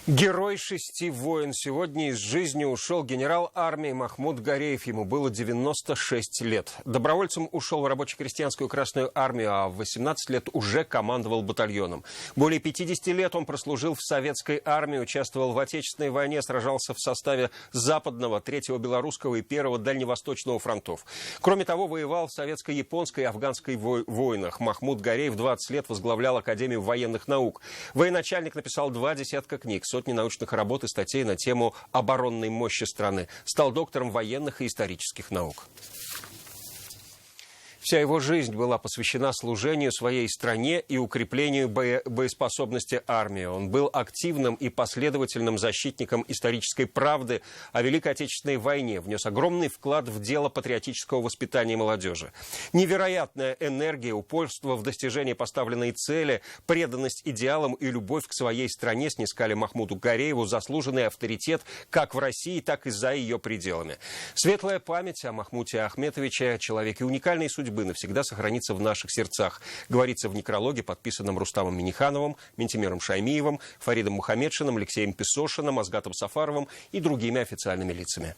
Герой 6 войн. Сегодня из жизни ушел генерал армии Махмуд Гареев. Ему было 96 лет. Добровольцем ушел в рабоче-крестьянскую Красную армию, а в 18 лет уже командовал батальоном. Более 50 лет он прослужил в советской армии, участвовал в Отечественной войне, сражался в составе Западного, Третьего Белорусского и Первого Дальневосточного фронтов. Кроме того, воевал в советско-японской и афганской войнах. Махмуд Гареев 20 лет возглавлял Академию военных наук. Военачальник написал 2 десятка книг, сотни научных работ и статей на тему оборонной мощи страны. Стал доктором военных и исторических наук. Вся его жизнь была посвящена служению своей стране и укреплению боеспособности армии. Он был активным и последовательным защитником исторической правды о Великой Отечественной войне, внес огромный вклад в дело патриотического воспитания молодежи. Невероятная энергия, упорство в достижении поставленной цели, преданность идеалам и любовь к своей стране снискали Махмуду Гарееву заслуженный авторитет как в России, так и за ее пределами. Светлая память о Махмуте Ахметовиче, человеке уникальной судьбы, навсегда сохранится в наших сердцах, говорится в некрологе, подписанном Рустамом Миннихановым, Ментимиром Шаймиевым, Фаридом Мухамедшиным, Алексеем Песошиным, Азгатом Сафаровым и другими официальными лицами.